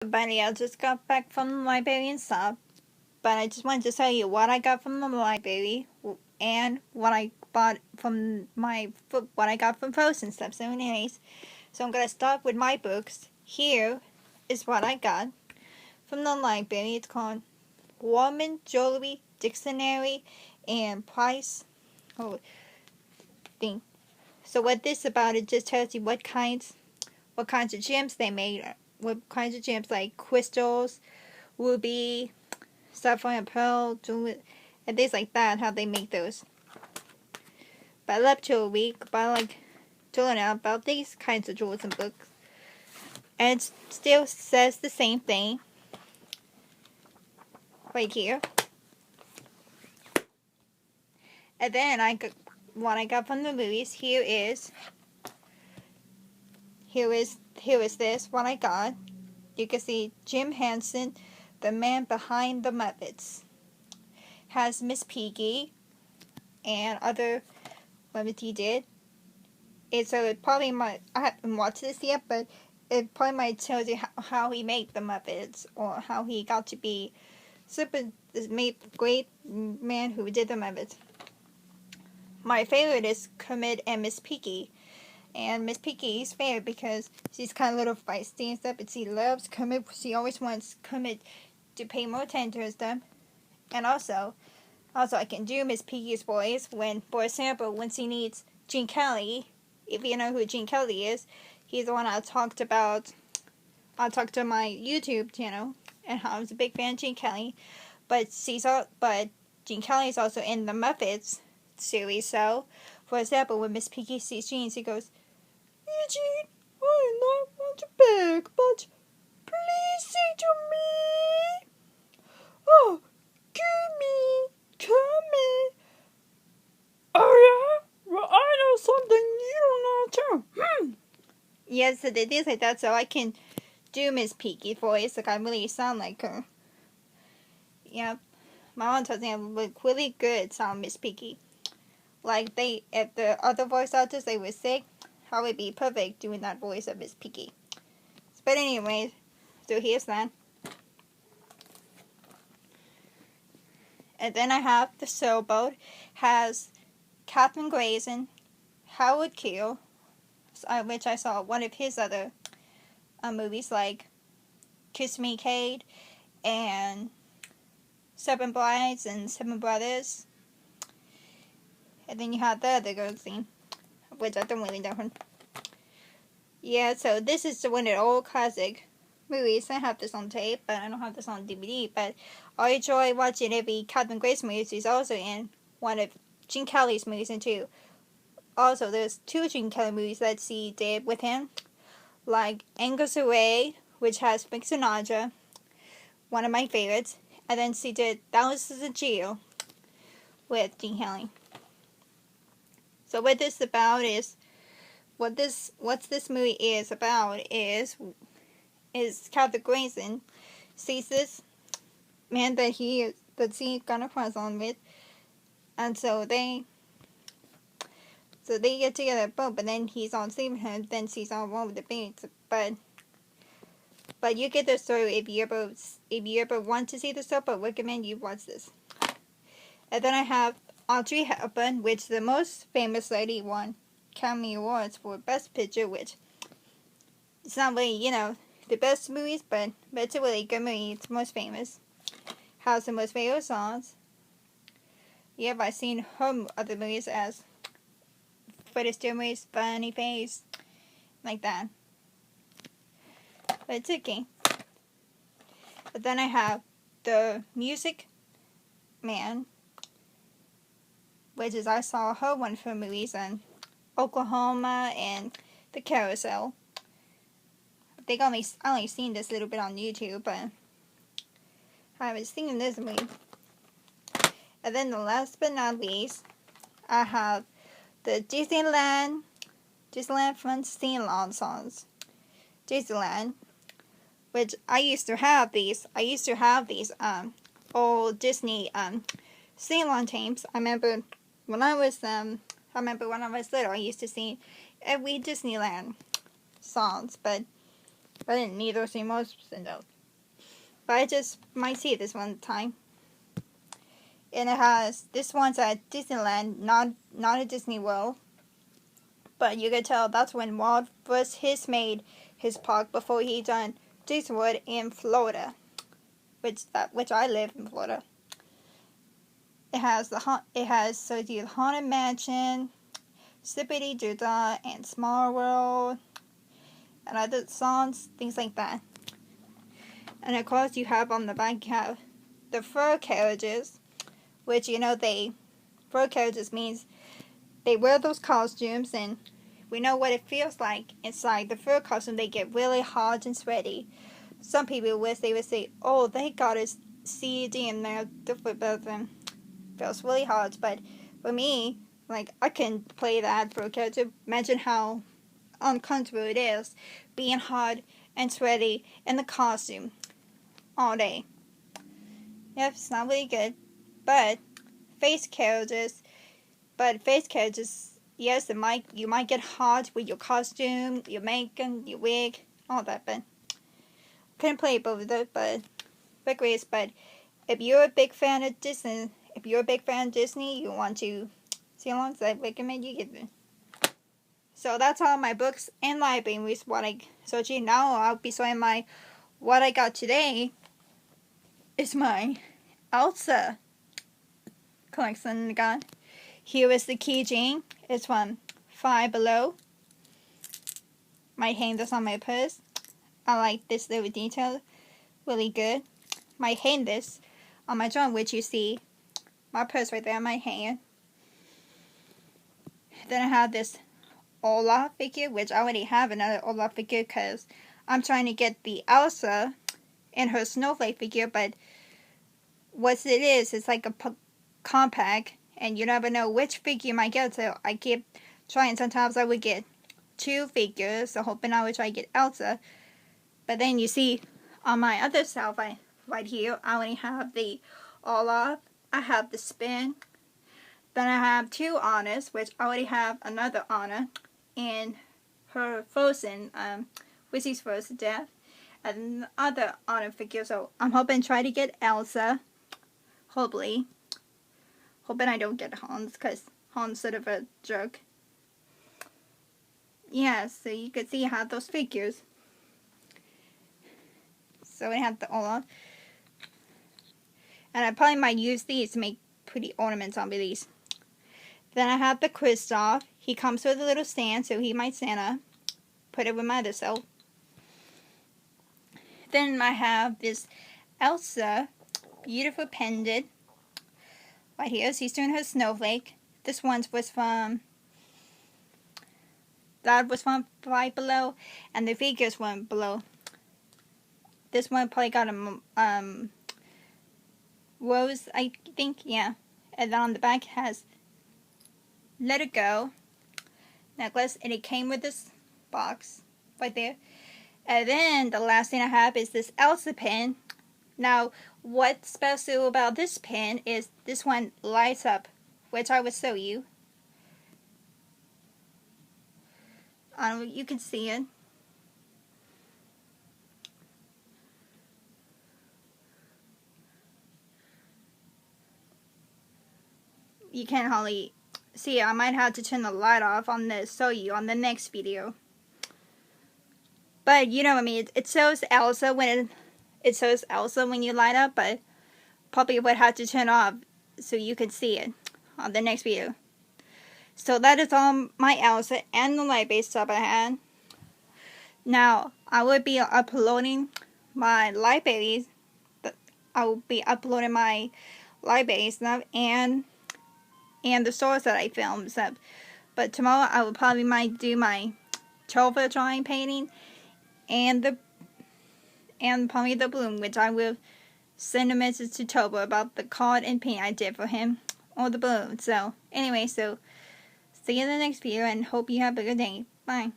Everybody, I just got back from the library and stuff, but I just wanted to tell you what I got from the library and what I bought from what I got from Frozen stuff. So anyways, I'm gonna start with my books. Here is what I got from the library. It's called Woman Jewelry Dictionary and Price. Oh, thing. So what this about? It just tells you what kinds of gems they made. What kinds of gems like crystals, ruby, sapphire, pearl, jewelry, and things like that. How they make those. But I love jewelry. But I like to learn about these kinds of jewels and books. And it still says the same thing right here. And then what I got from the movies. Here is this. What I got. You can see Jim Henson, the man behind the Muppets, has Miss Piggy and other Muppets he did. It probably might, I haven't watched this yet, but it probably might tell you how he made the Muppets or how he got to be great man who did the Muppets. My favorite is Kermit and Miss Piggy. And Miss Piggy is favorite because she's kind of a little feisty and stuff, but she loves Kermit. She always wants Kermit to pay more attention to her stuff. And also I can do Miss Piggy's voice for example, when she needs Gene Kelly. If you know who Gene Kelly is, he's the one I talked about. I talked to my YouTube channel, and I was a big fan of Gene Kelly. But Gene Kelly is also in the Muppets series. So, for example, when Miss Piggy sees Gene, she goes, "Eugene, I not want to beg, but please say to me, oh, give me. Oh yeah? Well, I know something you don't know too. Yes, so they did like that, so I can do Miss Piggy voice, like I really sound like her. Yep. My mom tells me I look really good sound Miss Piggy. Like if the other voice actors, they were sick, I would be perfect doing that voice of Miss Piggy. But anyways, so here's that. And then I have the Sailboat, has Catherine Grayson, Howard Keel, which I saw one of his other movies like Kiss Me Kate and Seven Brides and Seven Brothers. And then you have the other girl scene, which I don't really know her. Yeah, so this is one of the old classic movies. I have this on tape, but I don't have this on DVD. But I enjoy watching every Catherine Grace movie. She's also in one of Gene Kelly's movies and too. Also, there's two Gene Kelly movies that she did with him, like Angles Away, which has Frank Sinatra, one of my favorites. And then she did Thousands of Geo with Gene Kelly. So what this about is, what this movie is about is Catherine Grayson sees this man that she's gonna cross on with, and so they get together both, but then he's on sleeping him, then she's on one with the baby. But you get the story if you ever want to see the story, but I recommend you watch this. And then I have Audrey Hepburn, which the most famous lady won Academy Awards for Best Picture, which it's not really, the best movies, but it's a really good movie. It's most famous. Has the most favorite songs. Yep, I've seen her other movies as Fred Astaire's Funny Face, like that. But it's okay. But then I have the Music Man, which is I saw her one of her movies in Oklahoma and The Carousel. I only seen this little bit on YouTube, but I haven't seen this movie. And then the last but not least, I have the Disneyland from Sing-Along songs. Disneyland, which I used to have these old Disney sing-along tapes. I remember when I was little, I used to sing every Disneyland songs, but But I didn't need those most of those. But I just might see this one time. And it has, this one's at Disneyland, not at Disney World. But you can tell that's when Walt first made his park before he done Disney World in Florida, which I live in Florida. It has the Haunted Mansion, Zippity Doo Dah, and Small World, and other songs, things like that. And of course, you have on the back, you have the fur carriages, which fur carriages means they wear those costumes, and we know what it feels like inside the fur costume. They get really hot and sweaty. Some people would say, "Oh, they got a CD in there to flip of them." Feels really hard, but for me, like, I can play that fur character. Imagine how uncomfortable it is being hot and sweaty in the costume all day. Yep, it's not really good, but face carriages, yes, you might get hot with your costume, your makeup, your wig, all that, but couldn't play both of those, but great. But if you're a big fan of Disney, you want to see along, so I recommend you get them. So that's all my books and libraries. Now I'll be showing what I got today is my Elsa collection I got. Here is the keychain. It's from Five Below. Might hang this on my purse. I like this little detail. Really good. Might hang this on my drum, which you see my purse right there on my hand. Then I have this Olaf figure, which I already have another Olaf figure because I'm trying to get the Elsa and her snowflake figure, but what it is, it's like a compact, and you never know which figure you might get, so I keep trying. Sometimes I would get 2 figures, so hoping I would try to get Elsa. But then you see on my other shelf right here, I only have the Olaf, I have the Spin, then I have 2 Annas, which I already have another Anna, and her Frozen, Wissy's Frozen Death, and the other Anna figure. So I'm hoping to try to get Elsa, hopefully. Hoping I don't get Hans, because Hans sort of a jerk. Yeah, so you can see I have those figures. So I have the Olaf. And I probably might use these to make pretty ornaments on these. Then I have the Kristoff. He comes with a little stand, so he might Santa. Put it with my other self. Then I have this Elsa, beautiful pendant. Right here, she's doing her snowflake. This one was from Five Below, and the figures went below. This one probably got a rose, I think, yeah. And then on the back has Let It Go necklace, and it came with this box right there. And then the last thing I have is this Elsa pin. Now, what's special about this pin is this one lights up, which I will show you. You can see it. You can't hardly see it. I might have to turn the light off on this, show you on the next video. But you know what I mean. It shows Elsa when you light up, but probably would have to turn off so you can see it on the next video. So that is all my Elsa and the light-based stuff I had. Now I will be uploading my light-based. I will be uploading my light-based stuff and the stores that I filmed stuff. But tomorrow I will probably might do my Tova drawing painting and probably the balloon, which I will send a message to Tova about the card and paint I did for him, or the balloon. So anyway, so see you in the next video, and hope you have a good day. Bye.